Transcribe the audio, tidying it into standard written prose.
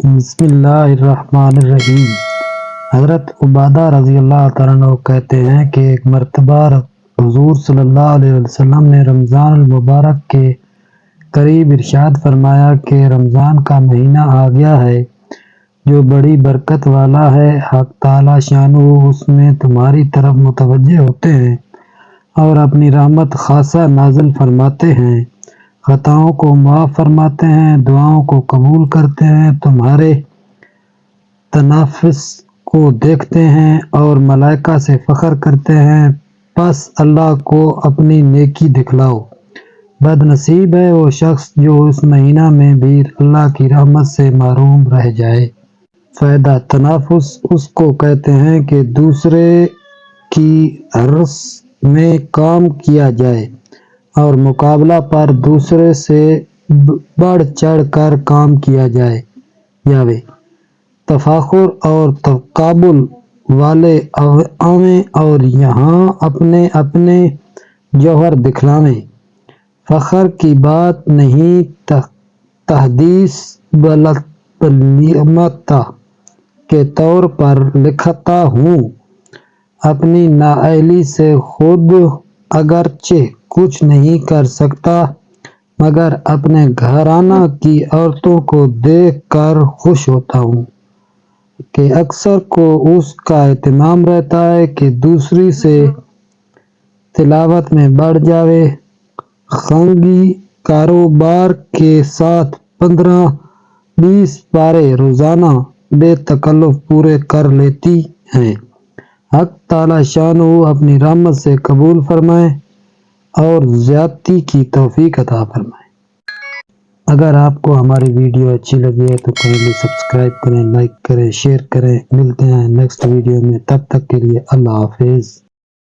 بسم اللہ الرحمن الرحیم۔ حضرت عبادہ رضی اللہ تعالیٰ عنہ کہتے ہیں کہ ایک مرتبہ حضور صلی اللہ علیہ وسلم نے رمضان المبارک کے قریب ارشاد فرمایا کہ رمضان کا مہینہ آ گیا ہے جو بڑی برکت والا ہے۔ حق تعالیٰ شانہ اس میں تمہاری طرف متوجہ ہوتے ہیں اور اپنی رحمت خاصہ نازل فرماتے ہیں، خطاؤں کو معاف فرماتے ہیں، دعاؤں کو قبول کرتے ہیں، تمہارے تنافس کو دیکھتے ہیں اور ملائکہ سے فخر کرتے ہیں، پس اللہ کو اپنی نیکی دکھلاؤ۔ بد نصیب ہے وہ شخص جو اس مہینہ میں بھی اللہ کی رحمت سے محروم رہ جائے۔ فائدہ: تنافس اس کو کہتے ہیں کہ دوسرے کی حرص میں کام کیا جائے اور مقابلہ پر دوسرے سے بڑھ چڑھ کر کام کیا جاوے۔ تفاخر اور تقابل والے آویں اور یہاں اپنے اپنے جوہر دکھلاویں۔ فخر کی بات نہیں تحدیث بالنعمت کے طور پر لکھتا ہوں، اپنی نااہلی سے خود اگرچہ کچھ نہیں کر سکتا مگر اپنے گھرانہ کی عورتوں کو دیکھ کر خوش ہوتا ہوں کہ اکثر کو اس کا اہتمام رہتا ہے کہ دوسری سے تلاوت میں بڑھ جاوے۔ خانگی کاروبار کے ساتھ 15-20 پارے روزانہ بے تکلف پورے کر لیتی ہیں۔ حق تعالیٰ شانہ اپنی رحمت سے قبول فرمائے اور زیادتی کی توفیق عطا فرمائے۔ اگر آپ کو ہماری ویڈیو اچھی لگی ہے تو کائنڈلی سبسکرائب کریں، لائک کریں، شیئر کریں۔ ملتے ہیں نیکسٹ ویڈیو میں، تب تک کے لیے اللہ حافظ۔